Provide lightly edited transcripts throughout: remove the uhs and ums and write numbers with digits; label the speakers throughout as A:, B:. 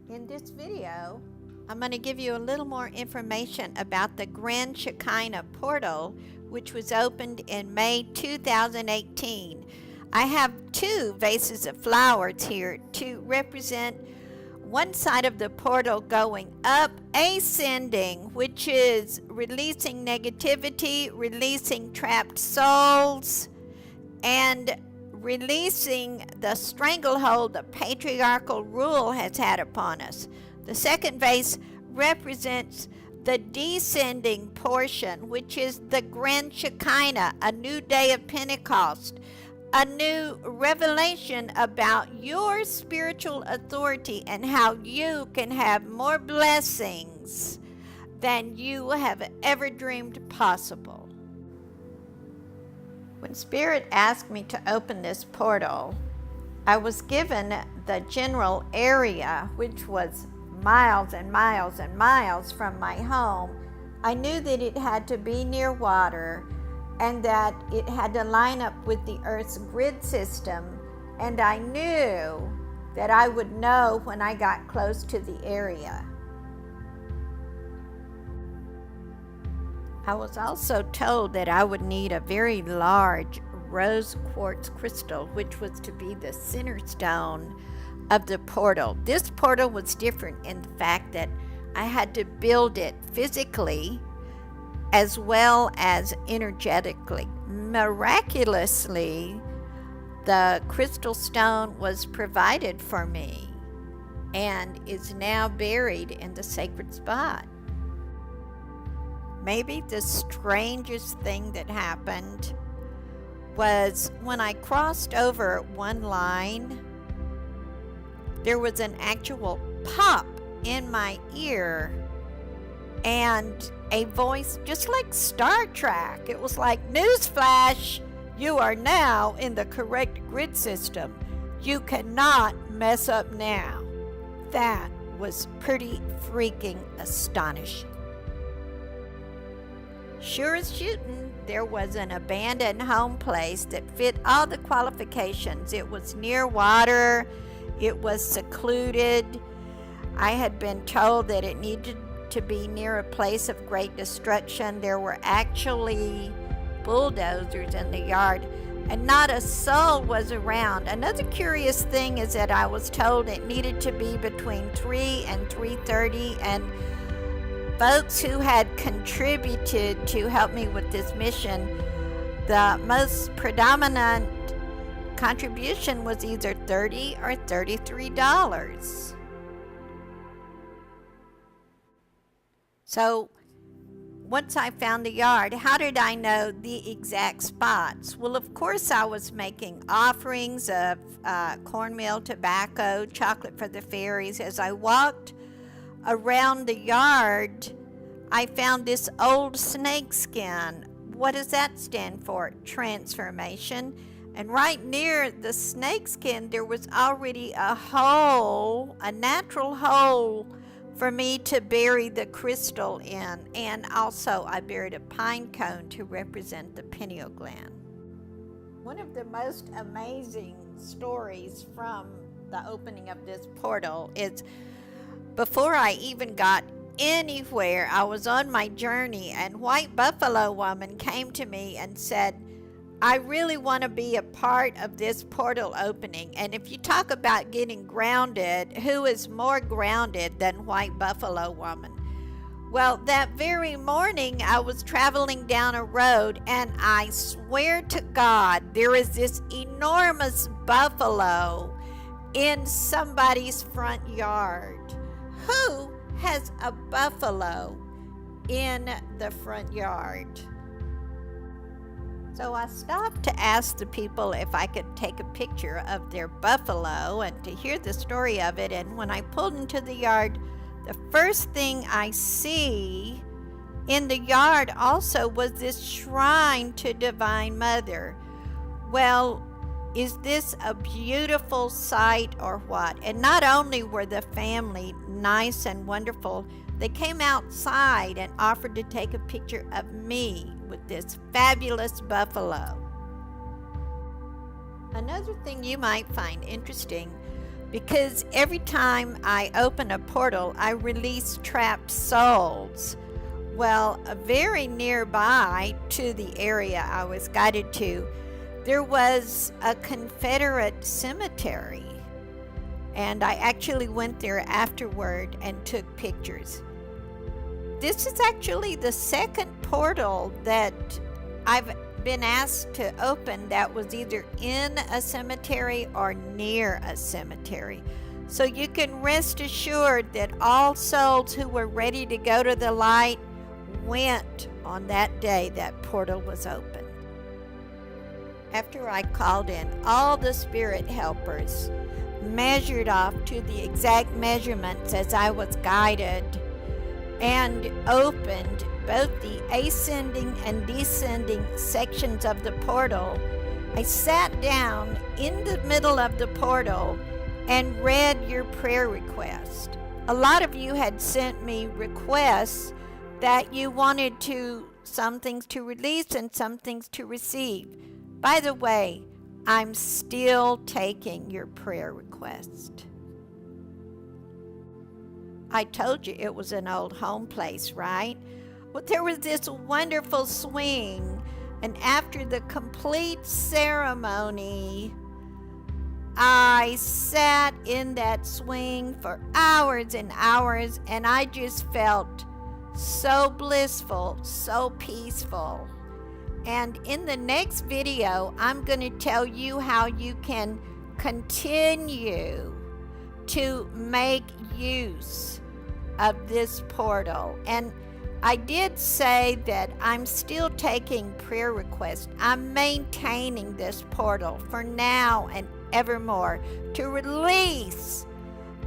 A: In this video, I'm going to give you a little more information about the Grand Shekinah portal, which was opened in May 2018. I have two vases of flowers here to represent one side of the portal going up, ascending, which is releasing negativity, releasing trapped souls, and releasing the stranglehold the patriarchal rule has had upon us. The second vase represents the descending portion, which is the Grand Shekinah, a new day of Pentecost, a new revelation about your spiritual authority and how you can have more blessings than you have ever dreamed possible. When Spirit asked me to open this portal, I was given the general area, which was miles and miles and miles from my home. I knew that it had to be near water and that it had to line up with the Earth's grid system, and I knew that I would know when I got close to the area. I was also told that I would need a very large rose quartz crystal, which was to be the center stone of the portal. This portal was different in the fact that I had to build it physically as well as energetically. Miraculously, the crystal stone was provided for me and is now buried in the sacred spot. Maybe the strangest thing that happened was when I crossed over one line, there was an actual pop in my ear and a voice just like Star Trek. It was like, "Newsflash, you are now in the correct grid system. You cannot mess up now." That was pretty freaking astonishing. Sure as shooting, there was an abandoned home place that fit all the qualifications. It was near water, it was secluded. I had been told that it needed to be near a place of great destruction. There were actually bulldozers in the yard, and not a soul was around. Another curious thing is that I was told it needed to be between 3 and 3:30, and folks who had contributed to help me with this mission, the most predominant contribution was either $30 or $33. So once I found the yard, how did I know the exact spots? Well, of course, I was making offerings of cornmeal, tobacco, chocolate for the fairies. As I walked around the yard, I found this old snake skin. What does that stand for? Transformation. And right near the snake skin, there was already a hole, a natural hole for me to bury the crystal in. And also I buried a pine cone to represent the pineal gland. One of the most amazing stories from the opening of this portal is before I even got anywhere, I was on my journey, and White Buffalo Woman came to me and said, "I really want to be a part of this portal opening." And if you talk about getting grounded, who is more grounded than White Buffalo Woman? Well, that very morning I was traveling down a road, and I swear to God, there is this enormous buffalo in somebody's front yard. Who has a buffalo in the front yard? So I stopped to ask the people if I could take a picture of their buffalo and to hear the story of it. And when I pulled into the yard, the first thing I see in the yard also was this shrine to Divine Mother. Well, is this a beautiful sight or what? And not only were the family nice and wonderful, they came outside and offered to take a picture of me with this fabulous buffalo. Another thing you might find interesting, because every time I open a portal, I release trapped souls. Well, very nearby to the area I was guided to, there was a Confederate cemetery. And I actually went there afterward and took pictures. This is actually the second portal that I've been asked to open that was either in a cemetery or near a cemetery. So you can rest assured that all souls who were ready to go to the light went on that day that portal was open. After I called in all the spirit helpers, measured off to the exact measurements as I was guided, and opened both the ascending and descending sections of the portal, I sat down in the middle of the portal and read your prayer request. A lot of you had sent me requests that you wanted some things to release and some things to receive. By the way, I'm still taking your prayer request. I told you it was an old home place, right? Well, there was this wonderful swing, and after the complete ceremony, I sat in that swing for hours and hours, and I just felt so blissful, so peaceful. And in the next video, I'm going to tell you how you can continue to make use of this portal. And I did say that I'm still taking prayer requests. I'm maintaining this portal for now and evermore to release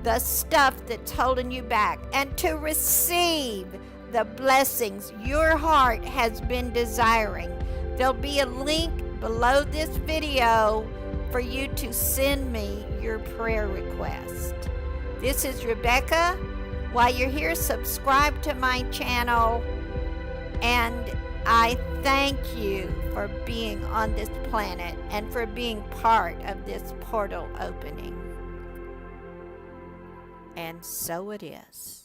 A: the stuff that's holding you back and to receive the blessings your heart has been desiring. There'll be a link below this video for you to send me your prayer request. This is Rebecca. While you're here, subscribe to my channel, and I thank you for being on this planet and for being part of this portal opening. And so it is.